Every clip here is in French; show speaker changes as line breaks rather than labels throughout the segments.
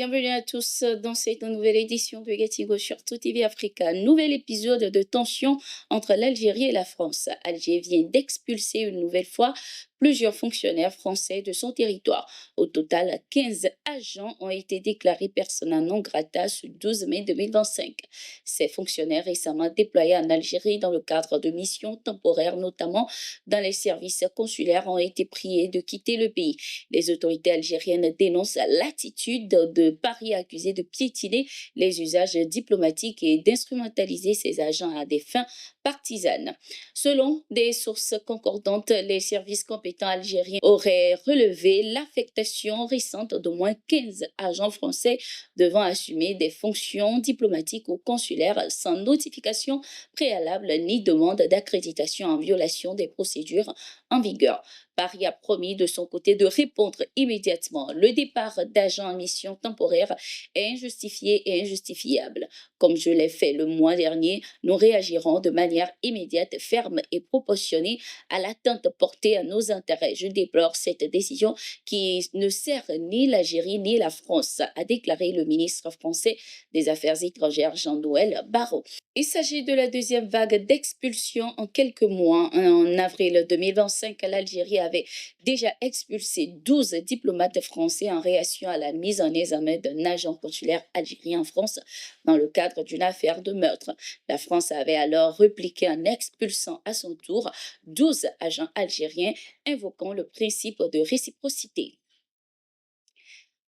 Bienvenue à tous dans cette nouvelle édition de Gatigo sur Tout TV Africa. Nouvel épisode de tension entre l'Algérie et la France. Alger vient d'expulser une nouvelle fois plusieurs fonctionnaires français de son territoire. Au total, 15 agents ont été déclarés persona non grata ce 12 mai 2025. Ces fonctionnaires récemment déployés en Algérie dans le cadre de missions temporaires, notamment dans les services consulaires, ont été priés de quitter le pays. Les autorités algériennes dénoncent l'attitude de Paris accusé de piétiner les usages diplomatiques et d'instrumentaliser ces agents à des fins partisanes. Selon des sources concordantes, les services compétents algériens auraient relevé l'affectation récente d'au moins 15 agents français devant assumer des fonctions diplomatiques ou consulaires sans notification préalable ni demande d'accréditation en violation des procédures en vigueur. Paris a promis de son côté de répondre immédiatement. Le départ d'agents en mission temporaire est injustifié et injustifiable. Comme je l'ai fait le mois dernier, nous réagirons de manière immédiate, ferme et proportionnée à l'atteinte portée à nos intérêts. Je déplore cette décision qui ne sert ni l'Algérie ni la France, a déclaré le ministre français des Affaires étrangères Jean-Noël Barrot. Il s'agit de la deuxième vague d'expulsion en quelques mois. En avril 2025, l'Algérie avait déjà expulsé 12 diplomates français en réaction à la mise en examen d'un agent consulaire algérien en France dans le cadre d'une affaire de meurtre. La France avait alors répliqué en expulsant à son tour 12 agents algériens, invoquant le principe de réciprocité.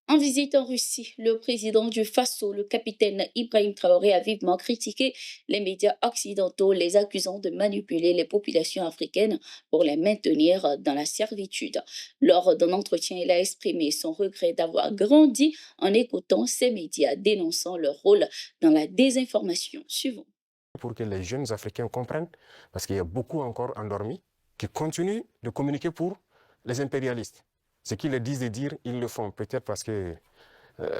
En visite en Russie, le président du Faso, le capitaine Ibrahim Traoré, a vivement critiqué les médias occidentaux, les accusant de manipuler les populations africaines pour les maintenir dans la servitude. Lors d'un entretien, il a exprimé son regret d'avoir grandi en écoutant ces médias, dénonçant leur rôle dans la désinformation. Suivant.
Pour que les jeunes Africains comprennent, parce qu'il y a beaucoup encore endormis qui continuent de communiquer pour les impérialistes. Ce qu'ils disent de dire, ils le font. Peut-être parce que,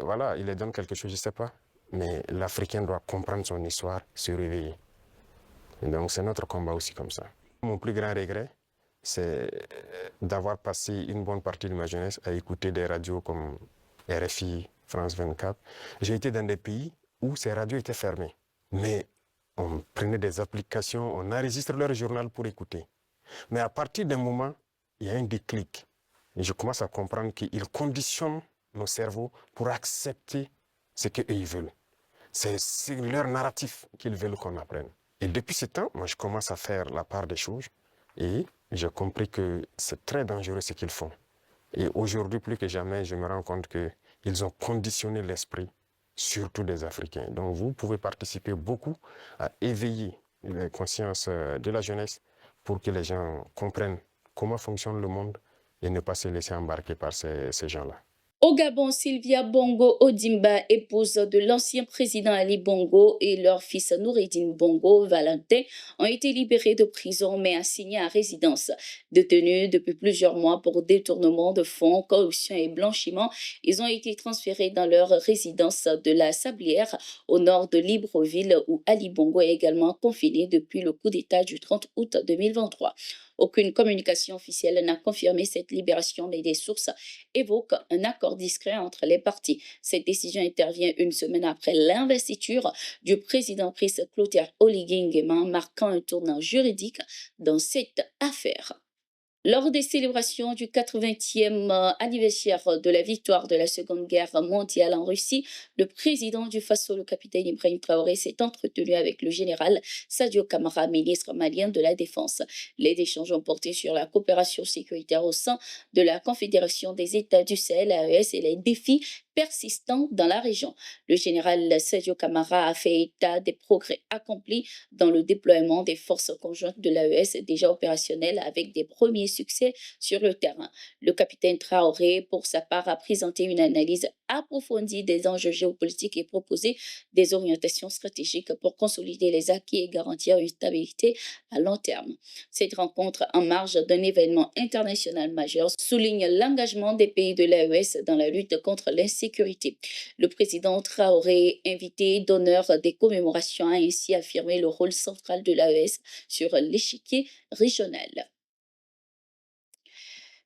voilà, ils leur donnent quelque chose, je ne sais pas. Mais l'Africain doit comprendre son histoire, se réveiller. Et donc c'est notre combat aussi comme ça. Mon plus grand regret, c'est d'avoir passé une bonne partie de ma jeunesse à écouter des radios comme RFI, France 24. J'ai été dans des pays où ces radios étaient fermées. Mais on prenait des applications, on enregistre leur journal pour écouter. Mais à partir d'un moment, il y a un déclic. Et je commence à comprendre qu'ils conditionnent nos cerveaux pour accepter ce qu'ils veulent. C'est leur narratif qu'ils veulent qu'on apprenne. Et depuis ce temps, moi, je commence à faire la part des choses et j'ai compris que c'est très dangereux ce qu'ils font. Et aujourd'hui, plus que jamais, je me rends compte qu'ils ont conditionné l'esprit, surtout des Africains. Donc, vous pouvez participer beaucoup à éveiller les consciences de la jeunesse pour que les gens comprennent comment fonctionne le monde et ne pas se laisser embarquer par ces gens-là.
Au Gabon, Sylvia Bongo Odimba, épouse de l'ancien président Ali Bongo, et leur fils Noureddine Bongo Valentin ont été libérés de prison mais assignés à résidence. Détenus depuis plusieurs mois pour détournement de fonds, corruption et blanchiment, ils ont été transférés dans leur résidence de la Sablière au nord de Libreville où Ali Bongo est également confiné depuis le coup d'État du 30 août 2023. Aucune communication officielle n'a confirmé cette libération, mais des sources évoquent un accord discret entre les parties. Cette décision intervient une semaine après l'investiture du président Brice Clotaire Oligui Nguema, marquant un tournant juridique dans cette affaire. Lors des célébrations du 80e anniversaire de la victoire de la Seconde Guerre mondiale en Russie, le président du Faso, le capitaine Ibrahim Traoré, s'est entretenu avec le général Sadio Camara, ministre malien de la Défense. Les échanges ont porté sur la coopération sécuritaire au sein de la Confédération des États du Sahel, AES, et les défis persistants dans la région. Le général Sadio Camara a fait état des progrès accomplis dans le déploiement des forces conjointes de l'AES déjà opérationnelles avec des premiers succès sur le terrain. Le capitaine Traoré, pour sa part, a présenté une analyse approfondie des enjeux géopolitiques et proposé des orientations stratégiques pour consolider les acquis et garantir une stabilité à long terme. Cette rencontre, en marge d'un événement international majeur, souligne l'engagement des pays de l'AES dans la lutte contre l'insécurité. Le président Traoré, invité d'honneur des commémorations, a ainsi affirmé le rôle central de l'AES sur l'échiquier régional.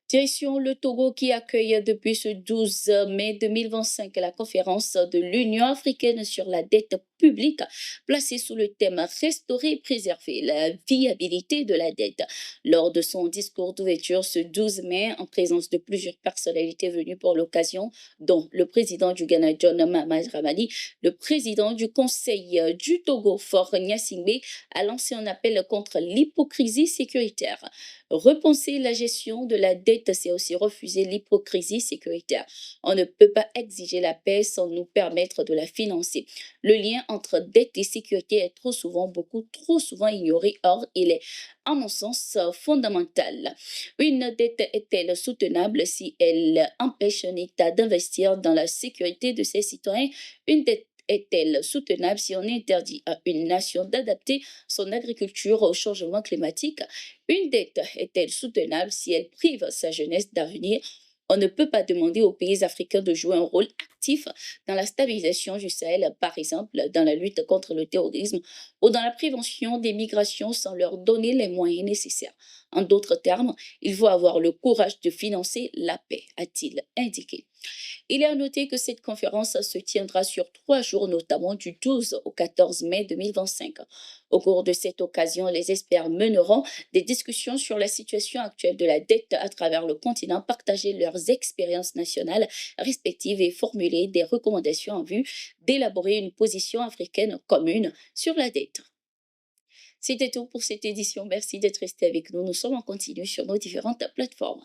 Direction le Togo qui accueille depuis ce 12 mai 2025 la conférence de l'Union africaine sur la dette publique placée sous le thème Restaurer et préserver la viabilité de la dette. Lors de son discours d'ouverture ce 12 mai, en présence de plusieurs personnalités venues pour l'occasion, dont le président du Ghana John Mahama Dramani, le président du Conseil du Togo Faure Gnassingbé a lancé un appel contre l'hypocrisie sécuritaire. Repenser la gestion de la dette, c'est aussi refuser l'hypocrisie sécuritaire. On ne peut pas exiger la paix sans nous permettre de la financer. Le lien entre dette et sécurité est trop souvent, beaucoup trop souvent ignoré. Or, il est, à mon sens, fondamental. Une dette est-elle soutenable si elle empêche un État d'investir dans la sécurité de ses citoyens? Une dette est-elle soutenable si on interdit à une nation d'adapter son agriculture au changement climatique? Une dette est-elle soutenable si elle prive sa jeunesse d'avenir? On ne peut pas demander aux pays africains de jouer un rôle actif dans la stabilisation du Sahel, par exemple dans la lutte contre le terrorisme ou dans la prévention des migrations sans leur donner les moyens nécessaires. En d'autres termes, il faut avoir le courage de financer la paix, a-t-il indiqué. Il est à noter que cette conférence se tiendra sur 3 jours, notamment du 12 au 14 mai 2025. Au cours de cette occasion, les experts mèneront des discussions sur la situation actuelle de la dette à travers le continent, partager leurs expériences nationales respectives et formuler des recommandations en vue d'élaborer une position africaine commune sur la dette. C'était tout pour cette édition. Merci d'être resté avec nous. Nous sommes en continu sur nos différentes plateformes.